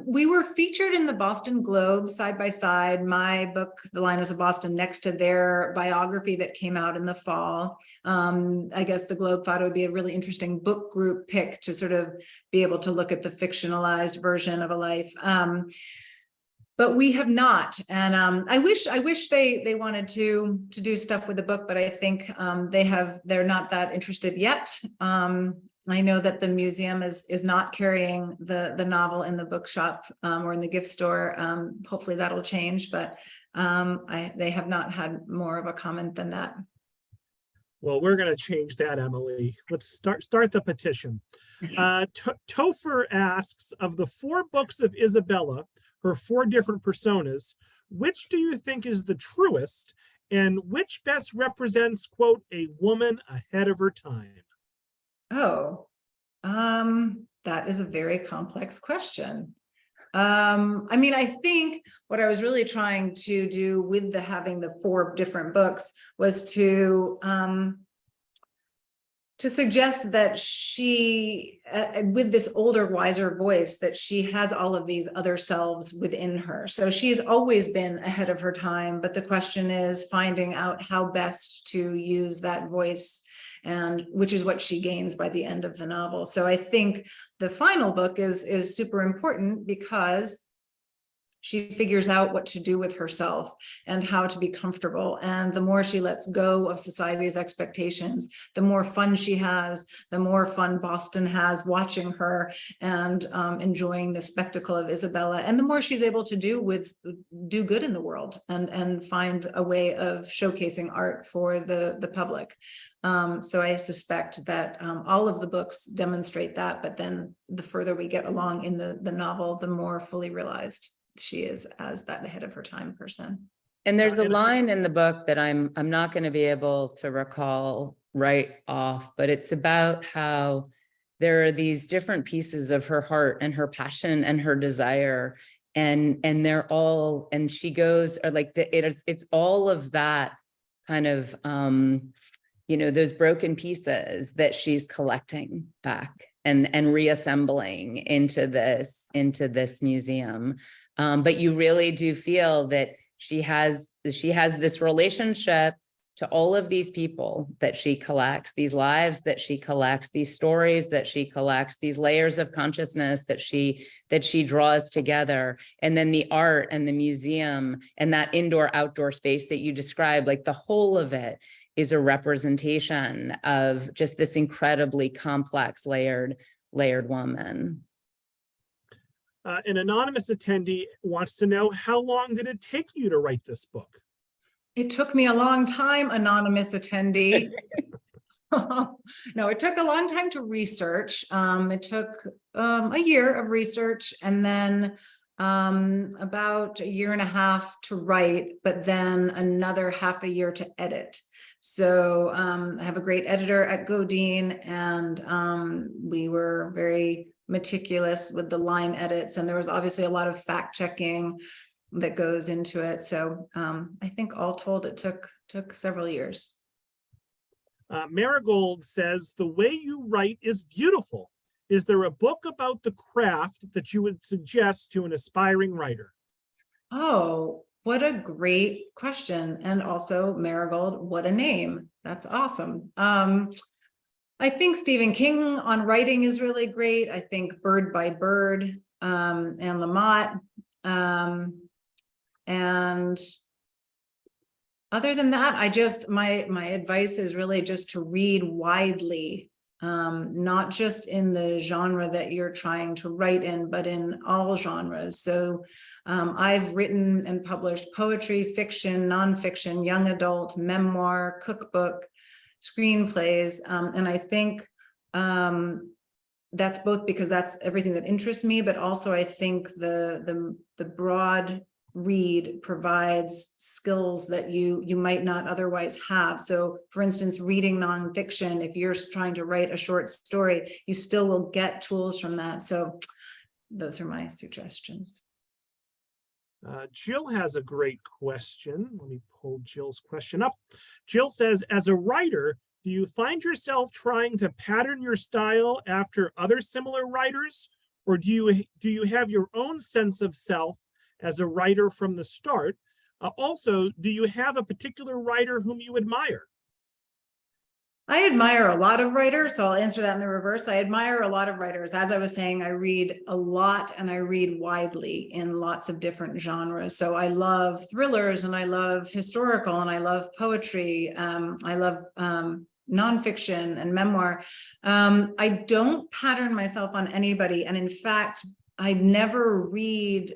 We were featured in the Boston Globe side by side, my book, The Lioness of Boston, next to their biography that came out in the fall. I guess the Globe thought it would be a really interesting book group pick to sort of be able to look at the fictionalized version of a life. But we have not, and I wish they wanted to do stuff with the book, but I think they're not that interested yet. I know that the museum is not carrying the novel in the bookshop or in the gift store. Hopefully that'll change, but they have not had more of a comment than that. Well, we're going to change that, Emily. Let's start the petition. Topher asks, of the 4 books of Isabella, her 4 different personas, which do you think is the truest, and which best represents, quote, a woman ahead of her time? Oh, that is a very complex question. I mean, I think what I was really trying to do with having the 4 different books was to to suggest that she, with this older, wiser voice, that she has all of these other selves within her. So she's always been ahead of her time, but the question is finding out how best to use that voice, and which is what she gains by the end of the novel. So I think the final book is super important because she figures out what to do with herself and how to be comfortable. And the more she lets go of society's expectations, the more fun she has, the more fun Boston has watching her and enjoying the spectacle of Isabella. And the more she's able to do good in the world and find a way of showcasing art for the public. So I suspect that all of the books demonstrate that, but then the further we get along in the novel, the more fully realized she is as that ahead of her time person. And there's a line in the book that I'm not going to be able to recall right off, but it's about how there are these different pieces of her heart and her passion and her desire, and they're all, and she goes, or like it's all of that kind of those broken pieces that she's collecting back and reassembling into this museum. But you really do feel that she has this relationship to all of these people that she collects, these lives that she collects, these stories that she collects, these layers of consciousness that she draws together. And then the art and the museum and that indoor-outdoor space that you described, like the whole of it is a representation of just this incredibly complex, layered woman. An anonymous attendee wants to know, how long did it take you to write this book? It took me a long time, anonymous attendee. No, it took a long time to research. It took a year of research and then about a year and a half to write, but then another half a year to edit. So I have a great editor at Godine, and we were very meticulous with the line edits, and there was obviously a lot of fact checking that goes into it. So I think all told, it took several years. Marigold says, the way you write is beautiful. Is there a book about the craft that you would suggest to an aspiring writer? Oh, what a great question. And also, Marigold, what a name. That's awesome. I think Stephen King on writing is really great. I think Bird by Bird and Lamott. And other than that, my advice is really just to read widely, not just in the genre that you're trying to write in, but in all genres. So I've written and published poetry, fiction, nonfiction, young adult, memoir, cookbook, screenplays, and I think that's both because that's everything that interests me, but also I think the broad read provides skills that you might not otherwise have. So for instance, reading nonfiction, if you're trying to write a short story, you still will get tools from that. So those are my suggestions. Jill has a great question. Let me pull Jill's question up. Jill says, as a writer, do you find yourself trying to pattern your style after other similar writers, or do you have your own sense of self as a writer from the start? Also, do you have a particular writer whom you admire? I admire a lot of writers, so I'll answer that in the reverse. I admire a lot of writers. As I was saying, I read a lot and I read widely in lots of different genres. So I love thrillers and I love historical and I love poetry. I love nonfiction and memoir. I don't pattern myself on anybody. And in fact, I never read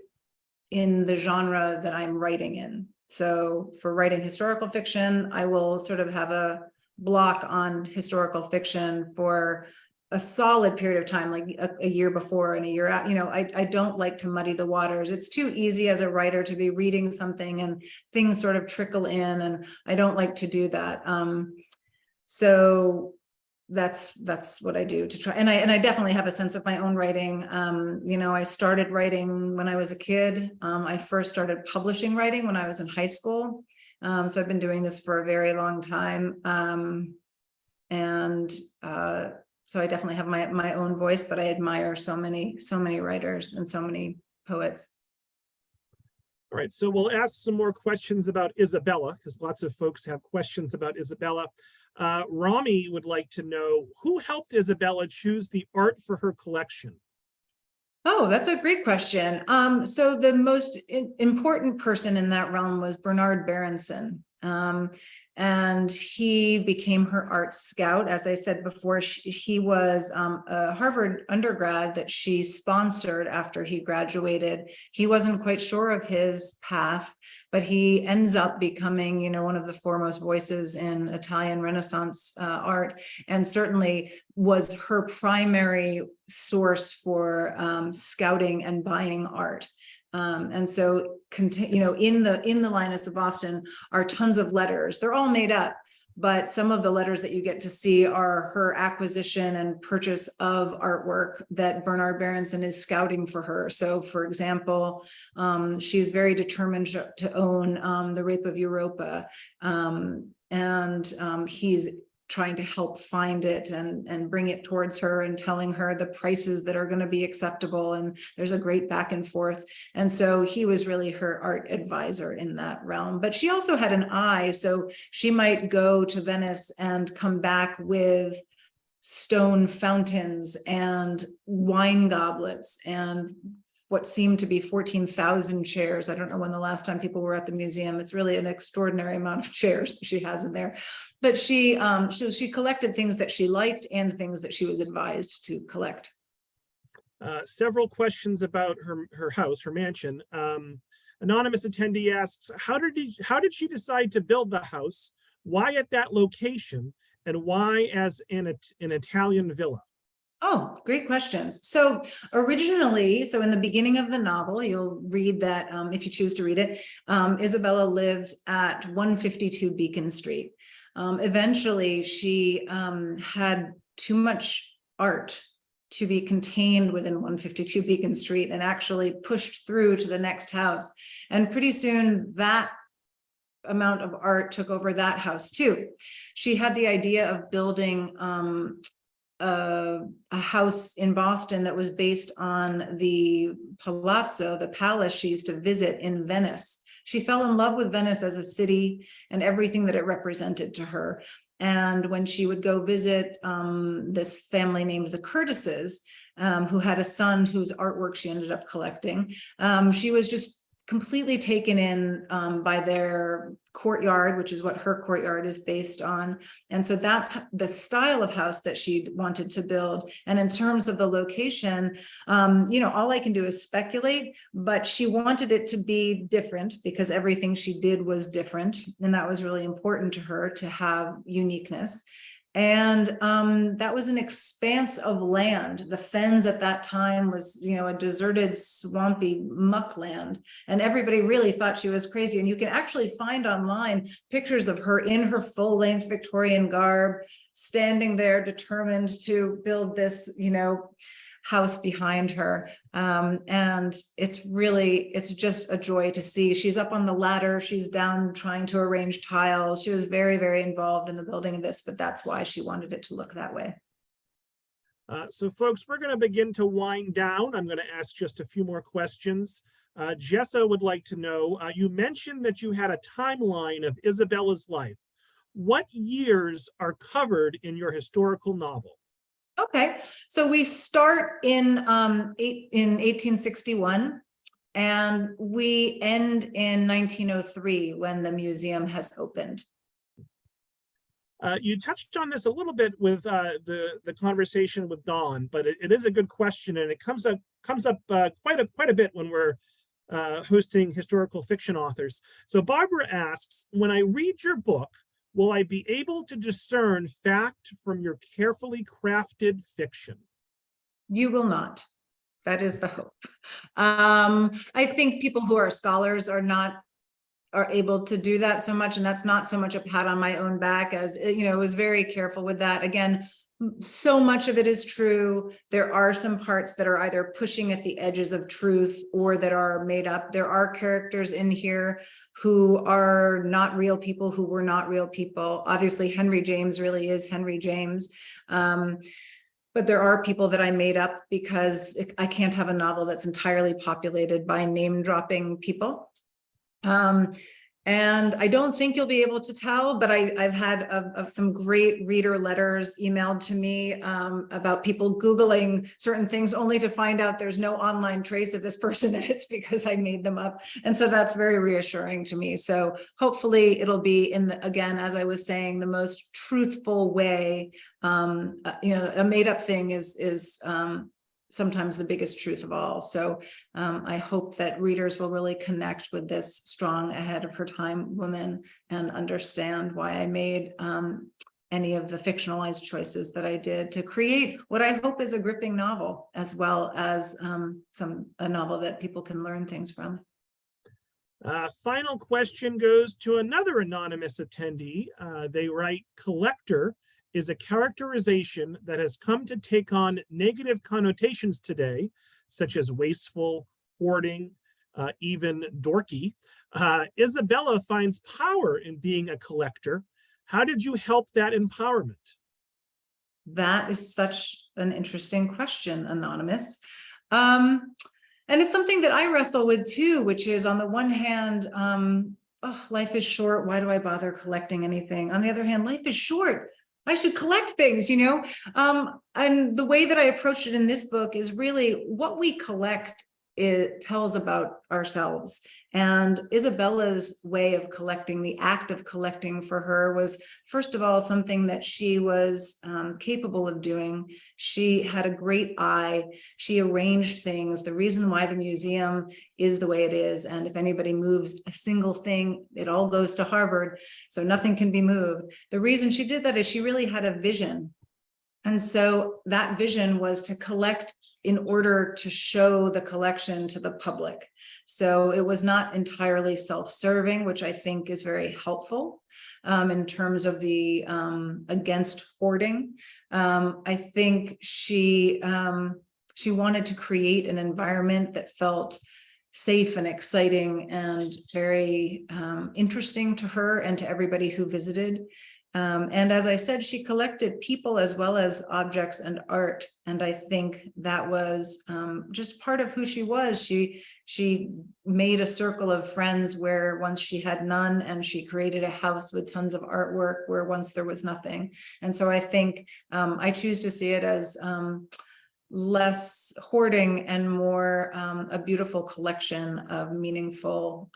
in the genre that I'm writing in. So for writing historical fiction, I will sort of have a block on historical fiction for a solid period of time, like a year before and a year out. I don't like to muddy the waters. It's too easy as a writer to be reading something and things sort of trickle in, and I don't like to do that. So that's what I do to try. And I definitely have a sense of my own writing. I started writing when I was a kid. I first started publishing writing when I was in high school. So I've been doing this for a very long time. And so I definitely have my own voice, but I admire so many writers and so many poets. All right, so we'll ask some more questions about Isabella, because lots of folks have questions about Isabella. Rami would like to know, who helped Isabella choose the art for her collection? Oh, that's a great question. So the most important person in that realm was Bernard Berenson. And he became her art scout. As I said before, he was a Harvard undergrad that she sponsored after he graduated. He wasn't quite sure of his path, but he ends up becoming, you know, one of the foremost voices in Italian Renaissance art, and certainly was her primary source for scouting and buying art. And so, you know, in the Lioness of Boston are tons of letters. They're all made up, but some of the letters that you get to see are her acquisition and purchase of artwork that Bernard Berenson is scouting for her. So, for example, she's very determined to own The Rape of Europa, and he's trying to help find it and bring it towards her and telling her the prices that are going to be acceptable. And there's a great back and forth. And so he was really her art advisor in that realm. But she also had an eye. So she might go to Venice and come back with stone fountains and wine goblets and what seemed to be 14,000 chairs. I don't know when the last time people were at the museum. It's really an extraordinary amount of chairs she has in there. But she collected things that she liked and things that she was advised to collect. Several questions about her house, her mansion. Anonymous attendee asks, how did she decide to build the house? Why at that location? And why as an Italian villa? Oh, great questions. So originally, so in the beginning of the novel, you'll read that if you choose to read it, Isabella lived at 152 Beacon Street. Eventually, she had too much art to be contained within 152 Beacon Street and actually pushed through to the next house. And pretty soon that amount of art took over that house too. She had the idea of building a house in Boston that was based on the palazzo, the palace she used to visit in Venice. She fell in love with Venice as a city and everything that it represented to her. And when she would go visit this family named the Curtises, who had a son whose artwork she ended up collecting, she was just completely taken in by their courtyard, which is what her courtyard is based on. And so that's the style of house that she wanted to build. And in terms of the location, you know, all I can do is speculate, but she wanted it to be different because everything she did was different. And that was really important to her to have uniqueness. And that was an expanse of land. The fens at that time was, you know, a deserted, swampy muck land. And everybody really thought she was crazy. And you can actually find online pictures of her in her full-length Victorian garb, standing there determined to build this, you know, house behind her. And it's just a joy to see. She's up on the ladder, she's down trying to arrange tiles. She was very, very involved in the building of this, but that's why she wanted it to look that way. So folks, we're going to begin to wind down. I'm going to ask just a few more questions. Jessa would like to know, you mentioned that you had a timeline of Isabella's life. What years are covered in your historical novel? Okay, so we start in 1861 and we end in 1903 when the museum has opened. You touched on this a little bit with the conversation with Dawn, but it is a good question, and it comes up quite a bit when we're hosting historical fiction authors. So Barbara asks, when I read your book, will I be able to discern fact from your carefully crafted fiction? You will not. That is the hope. I think people who are scholars are able to do that so much, and that's not so much a pat on my own back as, you know, I was very careful with that. Again, So much of it is true. There are some parts that are either pushing at the edges of truth or that are made up. There are characters in here who are not real people, who were not real people. Obviously, Henry James really is Henry James. But there are people that I made up because I can't have a novel that's entirely populated by name-dropping people. And I don't think you'll be able to tell, but I've had some great reader letters emailed to me about people Googling certain things only to find out there's no online trace of this person, and it's because I made them up. And so that's very reassuring to me. So hopefully it'll be again, as I was saying, the most truthful way. A made up thing is sometimes the biggest truth of all. So I hope that readers will really connect with this strong, ahead of her time woman and understand why I made any of the fictionalized choices that I did to create what I hope is a gripping novel, as well as a novel that people can learn things from. Final question goes to another anonymous attendee. They write, collector is a characterization that has come to take on negative connotations today, such as wasteful, hoarding, even dorky. Isabella finds power in being a collector. How did you help that empowerment? That is such an interesting question, Anonymous. And it's something that I wrestle with too, which is, on the one hand, life is short. Why do I bother collecting anything? On the other hand, life is short. I should collect things, and the way that I approached it in this book is really what we collect. It tells about ourselves, and Isabella's way of collecting, the act of collecting for her, was first of all something that she was capable of doing. She had a great eye. She arranged things. The reason why the museum is the way it is, and if anybody moves a single thing, it all goes to Harvard, so nothing can be moved. The reason she did that is she really had a vision, and so that vision was to collect in order to show the collection to the public. So it was not entirely self-serving, which I think is very helpful in terms of the against hoarding. I think she wanted to create an environment that felt safe and exciting and very interesting to her and to everybody who visited. And as I said, she collected people as well as objects and art. And I think that was just part of who she was. She made a circle of friends where once she had none, and she created a house with tons of artwork where once there was nothing. And so I think I choose to see it as less hoarding and more a beautiful collection of meaningful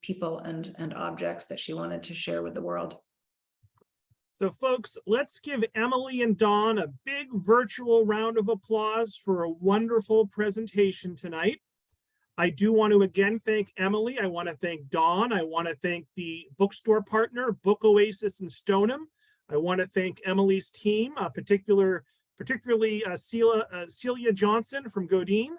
people and objects that she wanted to share with the world. So folks, let's give Emily and Dawn a big virtual round of applause for a wonderful presentation tonight. I do want to again thank Emily. I want to thank Dawn. I want to thank the bookstore partner, Book Oasis in Stoneham. I want to thank Emily's team, particularly Celia Johnson from Godine.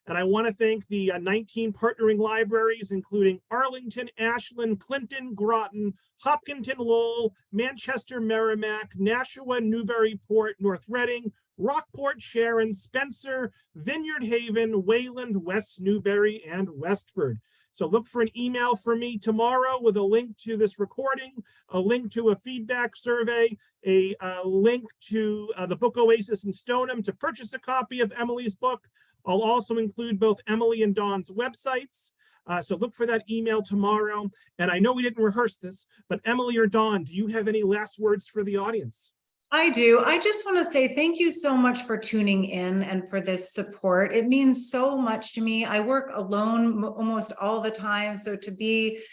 And I want to thank the 19 partnering libraries, including Arlington, Ashland, Clinton, Groton, Hopkinton, Lowell, Manchester, Merrimack, Nashua, Newburyport, North Reading, Rockport, Sharon, Spencer, Vineyard Haven, Wayland, West Newbury, and Westford. So look for an email from me tomorrow with a link to this recording, a link to a feedback survey, a link to the Book Oasis in Stoneham to purchase a copy of Emily's book. I'll also include both Emily and Dawn's websites. So look for that email tomorrow. And I know we didn't rehearse this, but Emily or Dawn, do you have any last words for the audience? I do. I just want to say thank you so much for tuning in and for this support. It means so much to me. I work alone almost all the time. So to be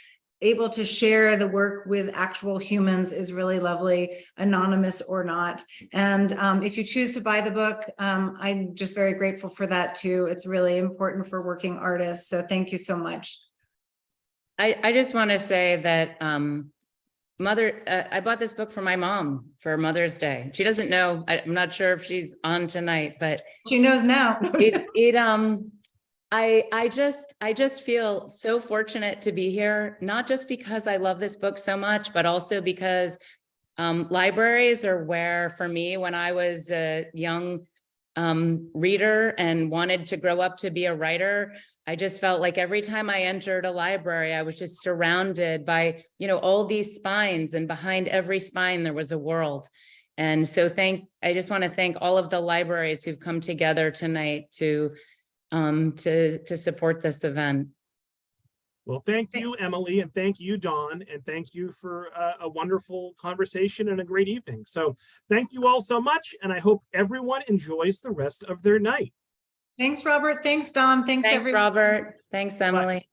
able to share the work with actual humans is really lovely, anonymous or not. And if you choose to buy the book, I'm just very grateful for that too. It's really important for working artists. So thank you so much. I just want to say that I bought this book for my mom for Mother's Day. She doesn't know. I'm not sure if she's on tonight, but she knows now. I just feel so fortunate to be here, not just because I love this book so much, but also because Libraries are where, for me, when I was a young reader and wanted to grow up to be a writer, I just felt like every time I entered a library, I was just surrounded by, all these spines, and behind every spine, there was a world. And so I just want to thank all of the libraries who've come together tonight to support this event. Well, thank you, Emily, and thank you, Dawn, and thank you for a wonderful conversation and a great evening. So thank you all so much, and I hope everyone enjoys the rest of their night. Thanks, Robert. Thanks, Dawn. Thanks, Thanks, everyone. Robert. Thanks, Emily.